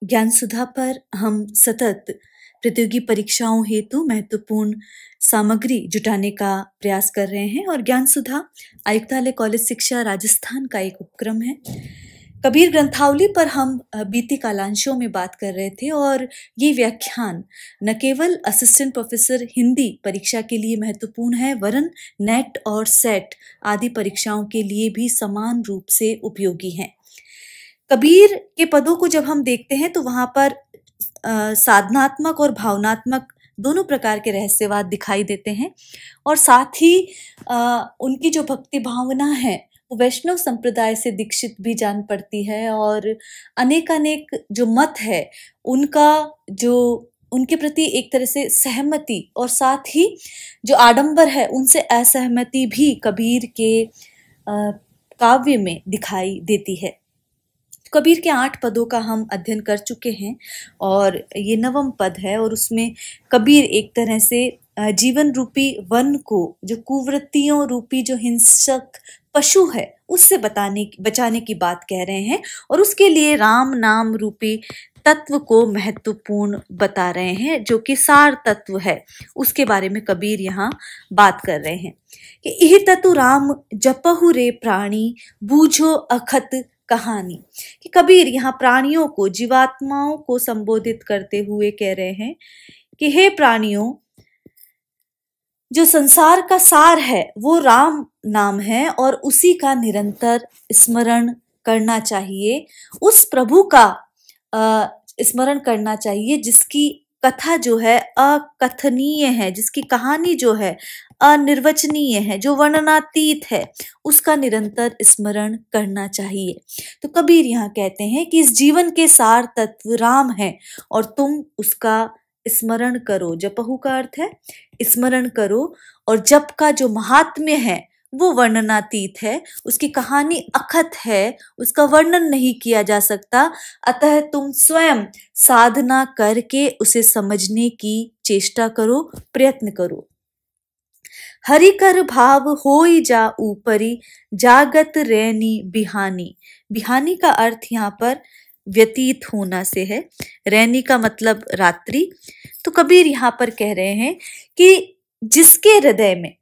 ज्ञान सुधा पर हम सतत प्रतियोगी परीक्षाओं हेतु महत्वपूर्ण सामग्री जुटाने का प्रयास कर रहे हैं और ज्ञान सुधा आयुक्तालय कॉलेज शिक्षा राजस्थान का एक उपक्रम है। कबीर ग्रंथावली पर हम बीते कालांशों में बात कर रहे थे और ये व्याख्यान न केवल असिस्टेंट प्रोफेसर हिंदी परीक्षा के लिए महत्वपूर्ण है वरन नेट और सेट आदि परीक्षाओं के लिए भी समान रूप से उपयोगी है। कबीर के पदों को जब हम देखते हैं तो वहां पर साधनात्मक और भावनात्मक दोनों प्रकार के रहस्यवाद दिखाई देते हैं और साथ ही उनकी जो भक्ति भावना है वो वैष्णव संप्रदाय से दीक्षित भी जान पड़ती है और अनेक जो मत है उनका जो उनके प्रति एक तरह से सहमति और साथ ही जो आडंबर है उनसे असहमति भी कबीर के काव्य में दिखाई देती है। कबीर के 8 पदों का हम अध्ययन कर चुके हैं और ये 9वां पद है और उसमें कबीर एक तरह से जीवन रूपी वन को जो कुवृत्तियों रूपी जो हिंसक पशु है उससे बचाने की बात कह रहे हैं और उसके लिए राम नाम रूपी तत्व को महत्वपूर्ण बता रहे हैं जो कि सार तत्व है उसके बारे में कबीर यहाँ बात कर रहे हैं कि यह तत्व राम जपहु रे प्राणी बूझो अखत कहानी। कि कबीर यहाँ प्राणियों को जीवात्माओं को संबोधित करते हुए कह रहे हैं कि हे प्राणियों, जो संसार का सार है वो राम नाम है और उसी का निरंतर स्मरण करना चाहिए। उस प्रभु का स्मरण करना चाहिए जिसकी कथा जो है अकथनीय है, जिसकी कहानी जो है अनिर्वचनीय है, जो वर्णनातीत है, उसका निरंतर स्मरण करना चाहिए। तो कबीर यहाँ कहते हैं कि इस जीवन के सार तत्व राम है और तुम उसका स्मरण करो। जपहु का अर्थ है स्मरण करो और जप का जो महात्म्य है वो वर्णनातीत है, उसकी कहानी अखत है, उसका वर्णन नहीं किया जा सकता। अतः तुम स्वयं साधना करके उसे समझने की चेष्टा करो, प्रयत्न करो। हरि कर भाव होई जा ऊपरी जागत रैनी बिहानी। बिहानी का अर्थ यहाँ पर व्यतीत होना से है, रैनी का मतलब रात्रि। तो कबीर यहाँ पर कह रहे हैं कि जिसके हृदय में,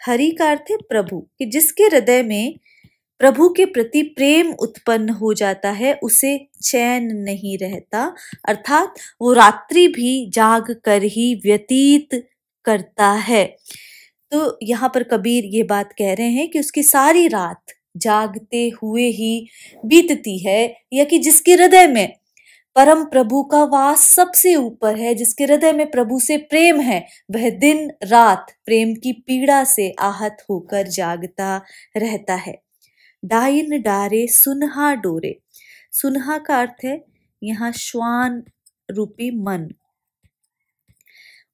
हरि का अर्थ है प्रभु, कि जिसके हृदय में प्रभु के प्रति प्रेम उत्पन्न हो जाता है उसे चैन नहीं रहता, अर्थात वो रात्रि भी जाग कर ही व्यतीत करता है। तो यहाँ पर कबीर ये बात कह रहे हैं कि उसकी सारी रात जागते हुए ही बीतती है, या कि जिसके हृदय में परम प्रभु का वास सबसे ऊपर है, जिसके हृदय में प्रभु से प्रेम है, वह दिन रात प्रेम की पीड़ा से आहत होकर जागता रहता है। डाइन डारे सुनहा डोरे। सुनहा का अर्थ है यहाँ श्वान रूपी मन।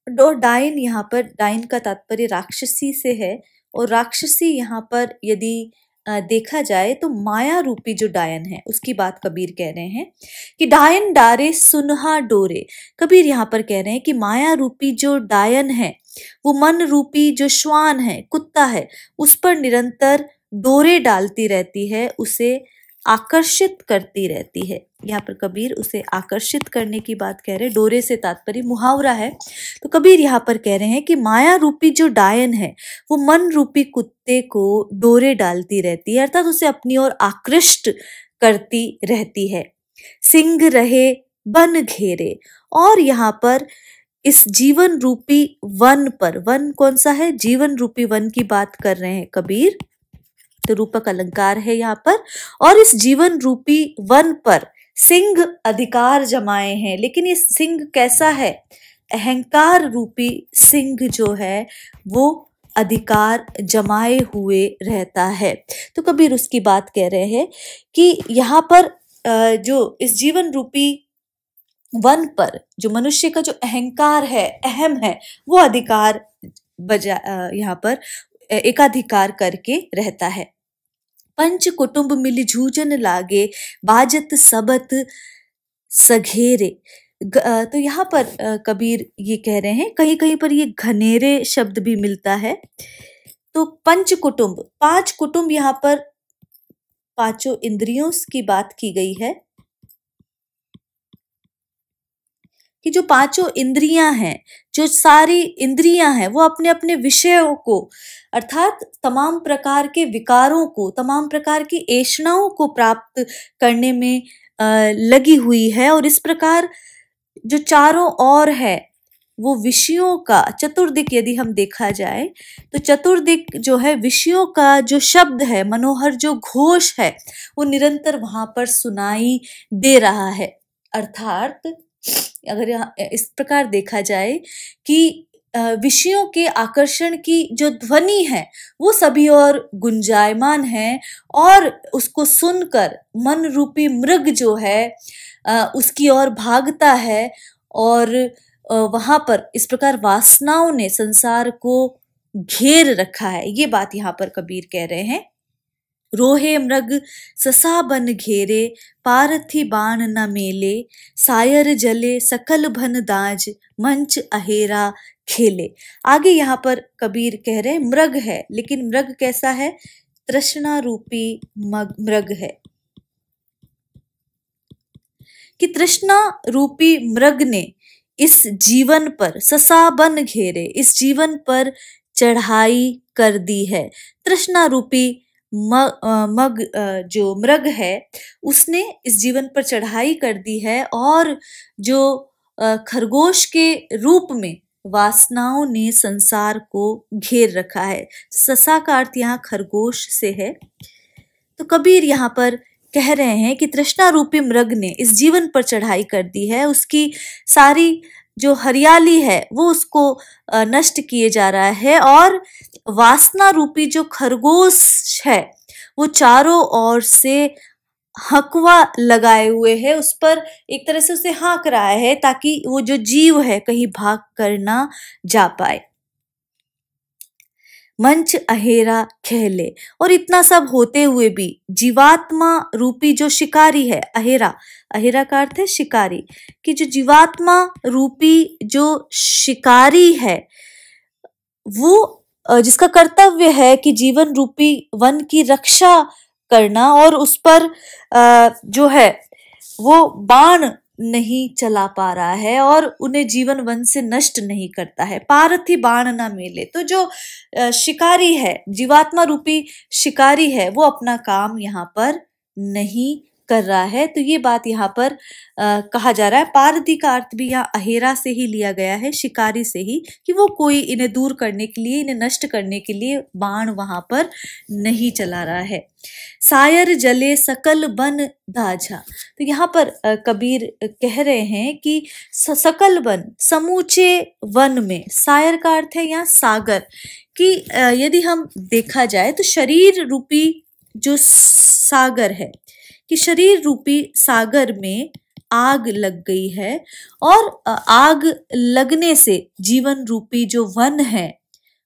डाइन यहाँ पर, डाइन का तात्पर्य राक्षसी से है और राक्षसी यहाँ पर यदि देखा जाए तो माया रूपी जो डायन है उसकी बात कबीर कह रहे हैं कि डायन डारे सुनहा डोरे। कबीर यहाँ पर कह रहे हैं कि माया रूपी जो डायन है वो मन रूपी जो श्वान है, कुत्ता है, उस पर निरंतर डोरे डालती रहती है, उसे आकर्षित करती रहती है। यहाँ पर कबीर उसे आकर्षित करने की बात कह रहे हैं। डोरे से तात्पर्य मुहावरा है। तो कबीर यहाँ पर कह रहे हैं कि माया रूपी जो डायन है वो मन रूपी कुत्ते को डोरे डालती रहती है, अर्थात उसे अपनी ओर आकृष्ट करती रहती है। सिंह रहे बन घेरे। और यहाँ पर इस जीवन रूपी वन पर, वन कौन सा है, जीवन रूपी वन की बात कर रहे हैं कबीर, तो रूपक अलंकार है यहाँ पर। और इस जीवन रूपी वन पर सिंह अधिकार जमाए हैं, लेकिन ये सिंह कैसा है, अहंकार रूपी सिंह जो है वो अधिकार जमाए हुए रहता है। तो कबीर उसकी बात कह रहे हैं कि यहाँ पर जो इस जीवन रूपी वन पर जो मनुष्य का जो अहंकार है, अहम है, वो अधिकार यहाँ पर एकाधिकार करके रहता है। पंच कुटुंब मिल जूझन लागे बाजत सबत सघेरे। तो यहाँ पर कबीर ये कह रहे हैं, कहीं कहीं पर ये घनेरे शब्द भी मिलता है। तो पंच कुटुंब, 5 कुटुंब, यहाँ पर 5 इंद्रियों की बात की गई है। कि जो पांचों इंद्रियां हैं, जो सारी इंद्रियां हैं, वो अपने अपने विषयों को अर्थात तमाम प्रकार के विकारों को, तमाम प्रकार की ऐषणाओं को प्राप्त करने में लगी हुई है। और इस प्रकार जो चारों ओर है वो विषयों का चतुर्दिक यदि हम देखा जाए तो चतुर्दिक जो है विषयों का जो शब्द है, मनोहर जो घोष है, वो निरंतर वहां पर सुनाई दे रहा है। अर्थात अगर इस प्रकार देखा जाए कि विषयों के आकर्षण की जो ध्वनि है वो सभी और गुंजायमान है, और उसको सुनकर मन रूपी मृग जो है उसकी ओर भागता है, और वहां पर इस प्रकार वासनाओं ने संसार को घेर रखा है। ये बात यहाँ पर कबीर कह रहे हैं। रोहे मृग ससा बन घेरे, पारथी बाण न मेले, सायर जले सकल भन दाज, मंच अहेरा खेले। आगे यहाँ पर कबीर कह रहे हैं मृग है, लेकिन मृग कैसा है? तृष्णा रूपी मृग है, कि तृष्णा रूपी मृग ने इस जीवन पर ससा बन घेरे, इस जीवन पर चढ़ाई कर दी है। तृष्णा रूपी जो मृग है उसने इस जीवन पर चढ़ाई कर दी है, और जो खरगोश के रूप में वासनाओं ने संसार को घेर रखा है। ससा का अर्थ यहाँ खरगोश से है। तो कबीर यहाँ पर कह रहे हैं कि तृष्णा रूपी मृग ने इस जीवन पर चढ़ाई कर दी है, उसकी सारी जो हरियाली है वो उसको नष्ट किए जा रहा है, और वासना रूपी जो खरगोश है वो चारों ओर से हकवा लगाए हुए है, उस पर एक तरह से उसे हाँक रहा है ताकि वो जो जीव है कहीं भाग कर ना जा पाए। मंच अहेरा खेले, और इतना सब होते हुए भी जीवात्मा रूपी जो शिकारी है, अहेरा, अहेरा का अर्थ है शिकारी, कि जो जीवात्मा रूपी जो शिकारी है वो जिसका कर्तव्य है कि जीवन रूपी वन की रक्षा करना, और उस पर जो है वो बाण नहीं चला पा रहा है और उन्हें जीवन वन से नष्ट नहीं करता है। पारथी बाण ना मेले, तो जो शिकारी है, जीवात्मा रूपी शिकारी है, वो अपना काम यहाँ पर नहीं कर रहा है। तो ये बात यहाँ पर कहा जा रहा है। पारथी का अर्थ भी यहाँ अहेरा से ही लिया गया है, शिकारी से ही, कि वो कोई इन्हें दूर करने के लिए, इन्हें नष्ट करने के लिए बाण वहां पर नहीं चला रहा है। सायर जले सकल बन दाझा, तो यहाँ पर कबीर कह रहे हैं कि सकल वन, समूचे वन में, सायर का अर्थ है यहाँ सागर, कि यदि हम देखा जाए तो शरीर रूपी जो सागर है, कि शरीर रूपी सागर में आग लग गई है, और आग लगने से जीवन रूपी जो वन है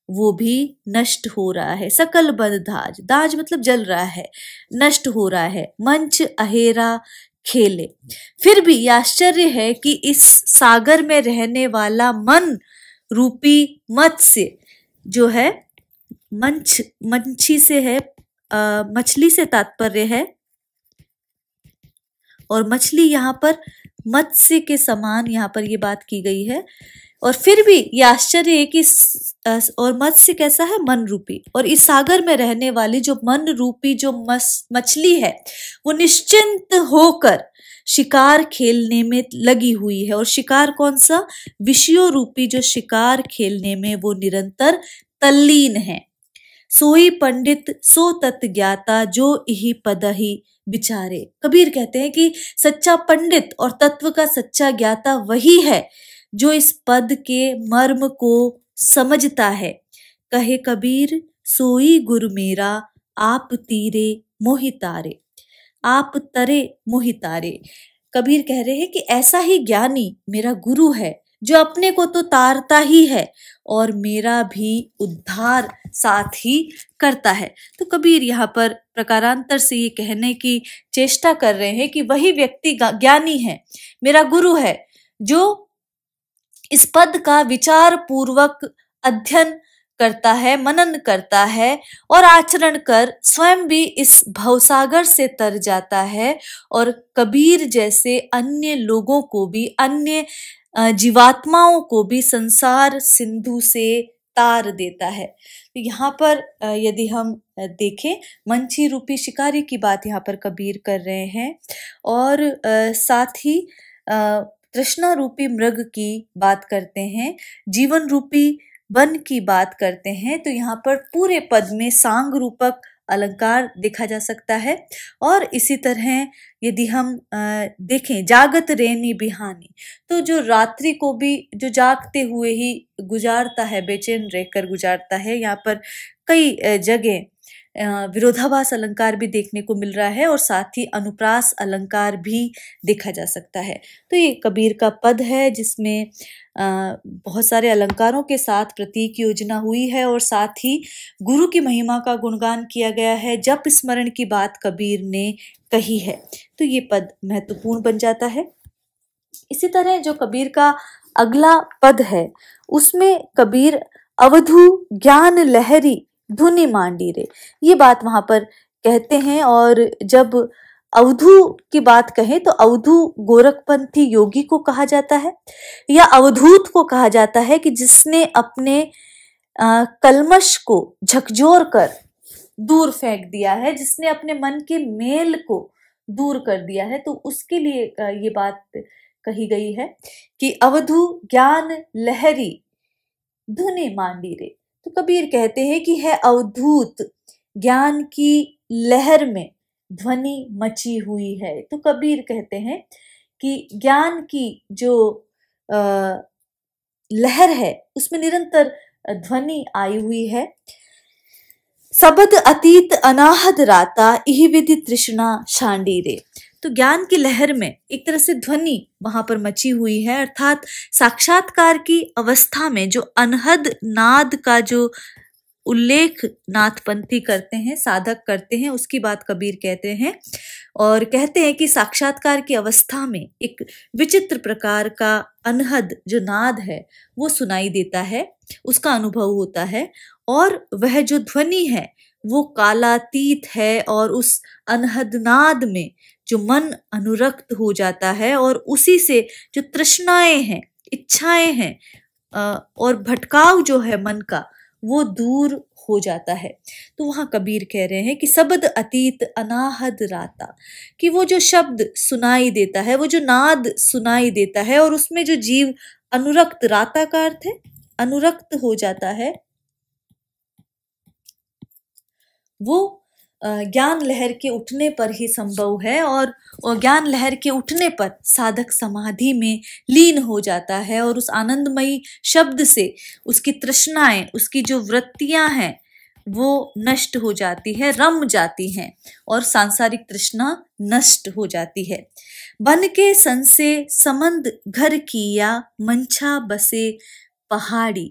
वो भी नष्ट हो रहा है। सकल बन दाज, दाज मतलब जल रहा है, नष्ट हो रहा है। मंच अहेरा खेले, फिर भी आश्चर्य है कि इस सागर में रहने वाला मन रूपी मत्स्य जो है, मंछी से है, मछली से तात्पर्य है, और मछली यहाँ पर मत्स्य के समान यहाँ पर ये बात की गई है। और फिर भी ये आश्चर्य है कि और मत्स्य कैसा है? मन रूपी, और इस सागर में रहने वाली जो मन रूपी जो मछली है वो निश्चिंत होकर शिकार खेलने में लगी हुई है। और शिकार कौन सा? विषयों रूपी जो शिकार खेलने में वो निरंतर तल्लीन है। सोई पंडित सो तत् ज्ञाता, जो इहि पदहि विचारे। कबीर कहते हैं कि सच्चा पंडित और तत्व का सच्चा ज्ञाता वही है जो इस पद के मर्म को समझता है। कहे कबीर सोई गुरु मेरा, आप तीरे मोहितारे, आप तरे मोहितारे। कबीर कह रहे हैं कि ऐसा ही ज्ञानी मेरा गुरु है जो अपने को तो तारता ही है और मेरा भी उद्धार साथ ही करता है। तो कबीर यहाँ पर प्रकारांतर से ये कहने की चेष्टा कर रहे हैं कि वही व्यक्ति ज्ञानी है, मेरा गुरु है, जो इस पद का विचार पूर्वक अध्ययन करता है, मनन करता है, और आचरण कर स्वयं भी इस भवसागर से तर जाता है, और कबीर जैसे अन्य लोगों को भी, अन्य जीवात्माओं को भी संसार सिंधु से तार देता है। तो यहाँ पर यदि हम देखें, मंची रूपी शिकारी की बात यहाँ पर कबीर कर रहे हैं, और साथ ही तृष्णा रूपी मृग की बात करते हैं, जीवन रूपी वन की बात करते हैं। तो यहाँ पर पूरे पद में सांग रूपक अलंकार देखा जा सकता है। और इसी तरह यदि हम देखें, जागत रेनी बिहानी, तो जो रात्रि को भी जो जागते हुए ही गुजारता है, बेचैन रहकर गुजारता है, यहाँ पर कई जगह विरोधाभास अलंकार भी देखने को मिल रहा है और साथ ही अनुप्रास अलंकार भी देखा जा सकता है। तो ये कबीर का पद है जिसमें बहुत सारे अलंकारों के साथ प्रतीक योजना हुई है और साथ ही गुरु की महिमा का गुणगान किया गया है, जप स्मरण की बात कबीर ने कही है। तो ये पद महत्वपूर्ण बन जाता है। इसी तरह जो कबीर का अगला पद है उसमें कबीर अवधू ज्ञान लहरी धुनि मांडी रे, ये बात वहां पर कहते हैं। और जब अवधू की बात कहें तो अवधू गोरखपंथी योगी को कहा जाता है या अवधूत को कहा जाता है कि जिसने अपने कलमश को झकझोर कर दूर फेंक दिया है, जिसने अपने मन के मेल को दूर कर दिया है। तो उसके लिए ये बात कही गई है कि अवधू ज्ञान लहरी धुनि मांडी रे। तो कबीर कहते हैं कि है अवधूत ज्ञान की लहर में ध्वनि मची हुई है। तो कबीर कहते हैं कि ज्ञान की जो लहर है उसमें निरंतर ध्वनि आई हुई है। सबद अतीत अनाहद राता इहि विधि तृष्णा शांडी रे। तो ज्ञान की लहर में एक तरह से ध्वनि वहां पर मची हुई है, अर्थात साक्षात्कार की अवस्था में जो अनहद नाद का जो उल्लेख नाथपंथी करते हैं, साधक करते हैं, उसकी बात कबीर कहते हैं। और कहते हैं कि साक्षात्कार की अवस्था में एक विचित्र प्रकार का अनहद जो नाद है वो सुनाई देता है, उसका अनुभव होता है, और वह जो ध्वनि है वो कालातीत है, और उस अनहद नाद में जो मन अनुरक्त हो जाता है और उसी से जो तृष्णाएं हैं, इच्छाएं हैं और भटकाव जो है मन का वो दूर हो जाता है। तो वहां कबीर कह रहे हैं कि सबद अतीत अनाहद राता, कि वो जो शब्द सुनाई देता है, वो जो नाद सुनाई देता है और उसमें जो जीव अनुरक्त, राता का अर्थ है अनुरक्त हो जाता है, वो ज्ञान लहर के उठने पर ही संभव है। और ज्ञान लहर के उठने पर साधक समाधि में लीन हो जाता है और उस आनंदमयी शब्द से उसकी तृष्णाएं, उसकी जो वृत्तियां हैं वो नष्ट हो जाती है, रम जाती हैं और सांसारिक तृष्णा नष्ट हो जाती है। बन के सन से समंद घर किया मंछा बसे पहाड़ी।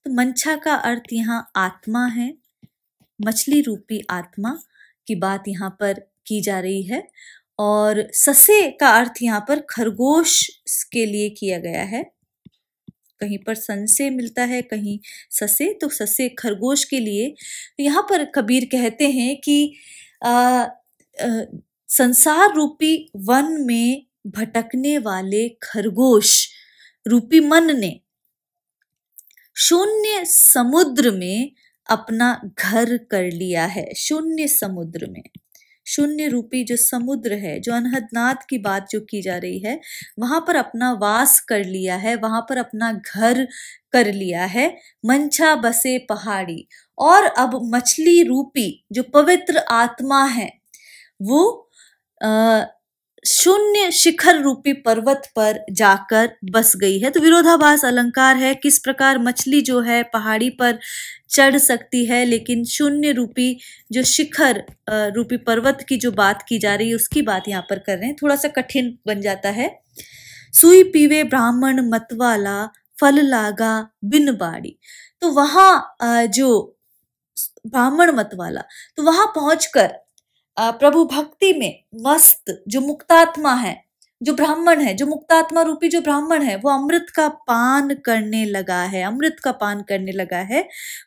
तो मंछा का अर्थ यहाँ आत्मा है, मछली रूपी आत्मा की बात यहाँ पर की जा रही है। और ससे का अर्थ यहाँ पर खरगोश के लिए किया गया है, कहीं पर सन से मिलता है, कहीं ससे, तो ससे खरगोश के लिए। तो यहाँ पर कबीर कहते हैं कि संसार रूपी वन में भटकने वाले खरगोश रूपी मन ने शून्य समुद्र में अपना घर कर लिया है। शून्य समुद्र में, शून्य रूपी जो समुद्र है, जो अनहदनाद की बात जो की जा रही है, वहां पर अपना वास कर लिया है, वहां पर अपना घर कर लिया है। मंछा बसे पहाड़ी, और अब मछली रूपी जो पवित्र आत्मा है वो शून्य शिखर रूपी पर्वत पर जाकर बस गई है। तो विरोधाभास अलंकार है, किस प्रकार मछली जो है पहाड़ी पर चढ़ सकती है, लेकिन शून्य रूपी जो शिखर रूपी पर्वत की जो बात की जा रही है उसकी बात यहाँ पर कर रहे हैं। थोड़ा सा कठिन बन जाता है। सुई पीवे ब्राह्मण मतवाला फल लागा बिन बाड़ी। तो वहां जो ब्राह्मण मतवाला, तो वहां पहुंचकर प्रभु भक्ति में मस्त जो मुक्तात्मा है, जो ब्राह्मण है, जो मुक्तात्मा रूपी जो ब्राह्मण है, वो अमृत का पान करने लगा है, अमृत का पान करने लगा है।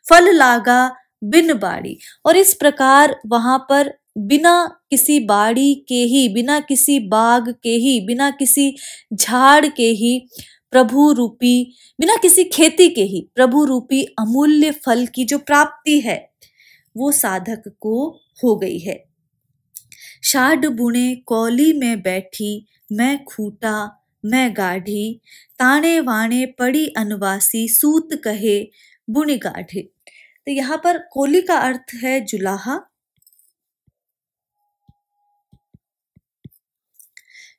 फल लागा बिन बाड़ी, और इस प्रकार वहां पर बिना किसी बाड़ी के ही, बिना किसी बाग के ही, बिना किसी झाड़ के ही प्रभु रूपी, बिना किसी खेती के ही प्रभु रूपी अमूल्य फल की जो प्राप्ति है वो साधक को हो गई है। षाढ़ बुने कौली में बैठी, मैं खूटा मैं गाढ़ी, ताने वाणे पड़ी अनवासी, सूत कहे बुनी गाढ़ी। तो यहाँ पर कौली का अर्थ है जुलाहा।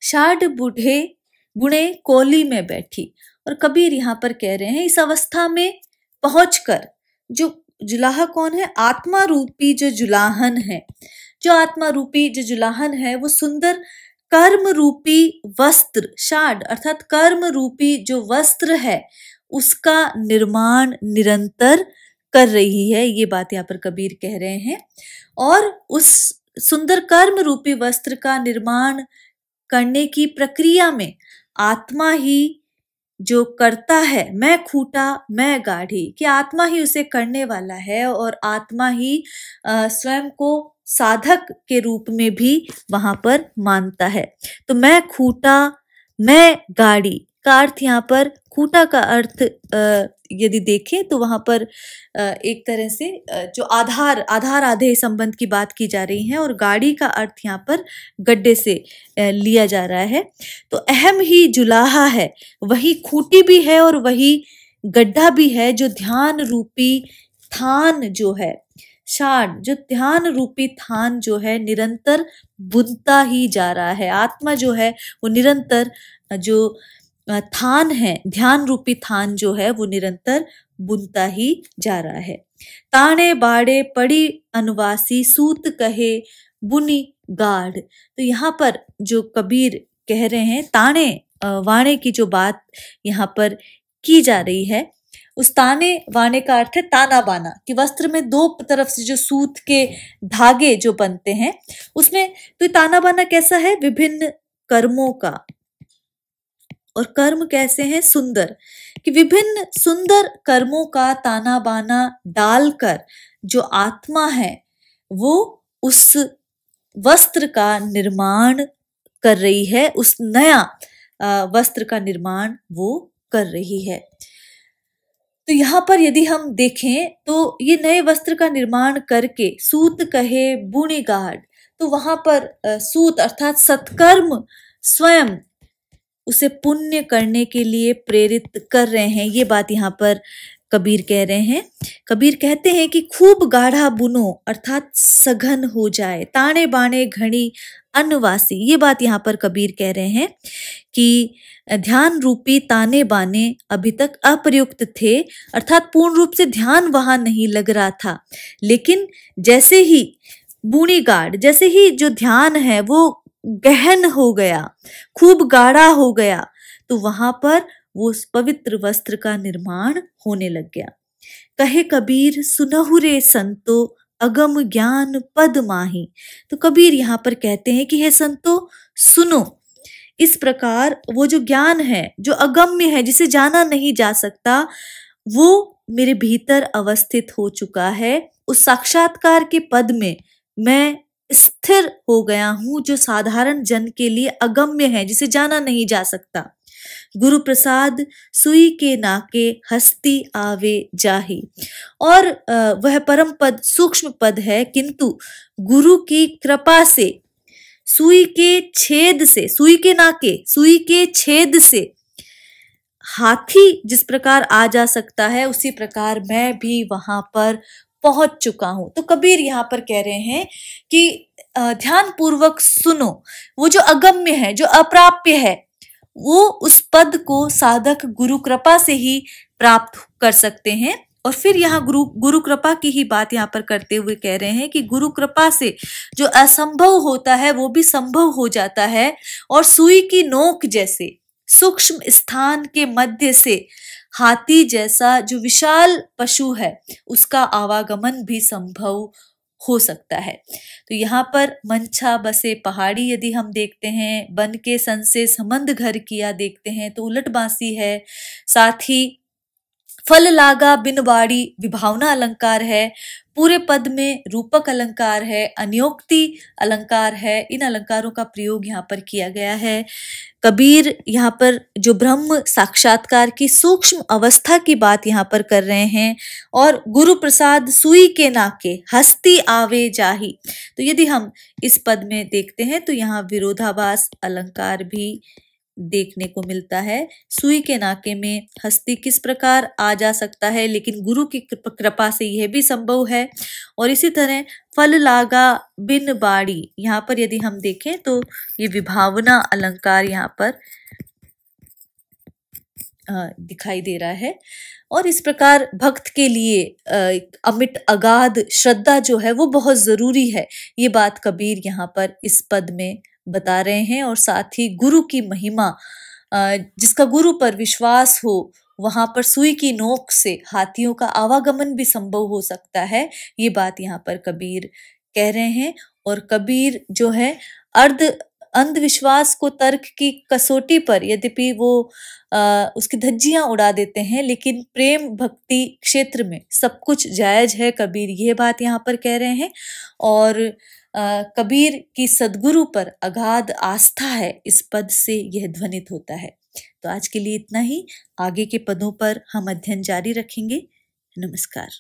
षाढ़ बुने कौली में बैठी, और कबीर यहाँ पर कह रहे हैं इस अवस्था में पहुंचकर, जो जुलाहा कौन है? आत्मा रूपी जो जुलाहन है, जो आत्मा रूपी जो जुलाहन है वो सुंदर कर्म रूपी वस्त्र, षाढ़ अर्थात कर्म रूपी जो वस्त्र है उसका निर्माण निरंतर कर रही है। ये बात यहाँ पर कबीर कह रहे हैं। और उस सुंदर कर्म रूपी वस्त्र का निर्माण करने की प्रक्रिया में आत्मा ही जो करता है, मैं खूटा मैं गाढ़ी, कि आत्मा ही उसे करने वाला है और आत्मा ही स्वयं को साधक के रूप में भी वहां पर मानता है। तो मैं खूटा मैं गाड़ी का अर्थ, यहाँ पर खूटा का अर्थ यदि देखें तो वहां पर एक तरह से जो आधार आधे संबंध की बात की जा रही है, और गाड़ी का अर्थ यहाँ पर गड्ढे से लिया जा रहा है। तो अहम ही जुलाहा है, वही खूटी भी है और वही गड्ढा भी है, जो ध्यान रूपी थान जो है, षाढ़ जो ध्यान रूपी थान जो है निरंतर बुनता ही जा रहा है। आत्मा जो है वो निरंतर जो थान है, ध्यान रूपी थान जो है वो निरंतर बुनता ही जा रहा है। ताने बाड़े पड़ी अनवासी, सूत कहे बुनी गाढ़। तो यहाँ पर जो कबीर कह रहे हैं, ताने वाणे की जो बात यहाँ पर की जा रही है, उस ताने वाणे का अर्थ है ताना बाना, कि वस्त्र में दो तरफ से जो सूत के धागे जो बनते हैं उसमें, तो ताना बाना कैसा है? विभिन्न कर्मों का, और कर्म कैसे हैं? सुंदर, कि विभिन्न सुंदर कर्मों का ताना बाना डालकर जो आत्मा है वो उस वस्त्र का निर्माण कर रही है, उस नया वस्त्र का निर्माण वो कर रही है। तो यहाँ पर यदि हम देखें तो ये नए वस्त्र का निर्माण करके सूत कहे बुनी गाढ़, तो वहां पर सूत अर्थात सत्कर्म स्वयं उसे पुण्य करने के लिए प्रेरित कर रहे हैं। ये बात यहाँ पर कबीर कह रहे हैं। कबीर कहते हैं कि खूब गाढ़ा बुनो अर्थात सघन हो जाए, ताने बाणे घड़ी अनवासी। ये बात यहाँ पर कबीर कह रहे हैं कि ध्यान रूपी ताने बाने अभी तक अप्रयुक्त थे, अर्थात पूर्ण रूप से ध्यान वहां नहीं लग रहा था। लेकिन जैसे ही बूढ़ी गाढ़, जैसे ही जो ध्यान है वो गहन हो गया, खूब गाढ़ा हो गया, तो वहां पर वो उस पवित्र वस्त्र का निर्माण होने लग गया। कहे कबीर सुनहु रे संतो अगम ज्ञान पद माही। तो कबीर यहाँ पर कहते हैं कि हे संतो सुनो, इस प्रकार वो जो ज्ञान है जो अगम्य है, जिसे जाना नहीं जा सकता, वो मेरे भीतर अवस्थित हो चुका है। उस साक्षात्कार के पद में मैं स्थिर हो गया हूं, जो साधारण जन के लिए अगम्य है, जिसे जाना नहीं जा सकता। गुरु प्रसाद सुई के नाके हस्ती आवे जाही। और वह परम पद सूक्ष्म पद है, किंतु गुरु की कृपा से सुई के छेद से, सुई के नाके, सुई के छेद से हाथी जिस प्रकार आ जा सकता है, उसी प्रकार मैं भी वहां पर पहुंच चुका हूं। तो कबीर यहाँ पर कह रहे हैं कि ध्यान पूर्वक सुनो, वो जो अगम्य है, जो अप्राप्य है, वो उस पद को साधक गुरु कृपा से ही प्राप्त कर सकते हैं। और फिर यहाँ गुरु कृपा की ही बात यहाँ पर करते हुए कह रहे हैं कि गुरु कृपा से जो असंभव होता है वो भी संभव हो जाता है, और सुई की नोक जैसे सूक्ष्म स्थान के मध्य से हाथी जैसा जो विशाल पशु है उसका आवागमन भी संभव हो सकता है। तो यहाँ पर मंछा बसे पहाड़ी यदि हम देखते हैं, बन के सन से संबंध घर किया देखते हैं तो उलट बांसी है, साथ ही फल लागा बिन बाड़ी विभावना अलंकार है, पूरे पद में रूपक अलंकार है, अन्योक्ति अलंकार है, इन अलंकारों का प्रयोग यहाँ पर किया गया है। कबीर यहाँ पर जो ब्रह्म साक्षात्कार की सूक्ष्म अवस्था की बात यहाँ पर कर रहे हैं, और गुरु प्रसाद सुई के नाके हस्ती आवे जाही। तो यदि हम इस पद में देखते हैं तो यहाँ विरोधाभास अलंकार भी देखने को मिलता है। सुई के नाके में हस्ती किस प्रकार आ जा सकता है, लेकिन गुरु की कृपा से यह भी संभव है। और इसी तरह फल लागा बिन बाड़ी, यहाँ पर यदि हम देखें तो ये विभावना अलंकार यहाँ पर दिखाई दे रहा है। और इस प्रकार भक्त के लिए अमिट अगाध श्रद्धा जो है वो बहुत जरूरी है, ये बात कबीर यहाँ पर इस पद में बता रहे हैं। और साथ ही गुरु की महिमा, जिसका गुरु पर विश्वास हो वहां पर सुई की नोक से हाथियों का आवागमन भी संभव हो सकता है, ये बात यहाँ पर कबीर कह रहे हैं। और कबीर जो है अंधविश्वास को तर्क की कसौटी पर यद्यपि वो उसकी धज्जियां उड़ा देते हैं, लेकिन प्रेम भक्ति क्षेत्र में सब कुछ जायज है, कबीर यह बात यहाँ पर कह रहे हैं। और कबीर की सद्गुरु पर अगाध आस्था है, इस पद से यह ध्वनित होता है। तो आज के लिए इतना ही, आगे के पदों पर हम अध्ययन जारी रखेंगे। नमस्कार।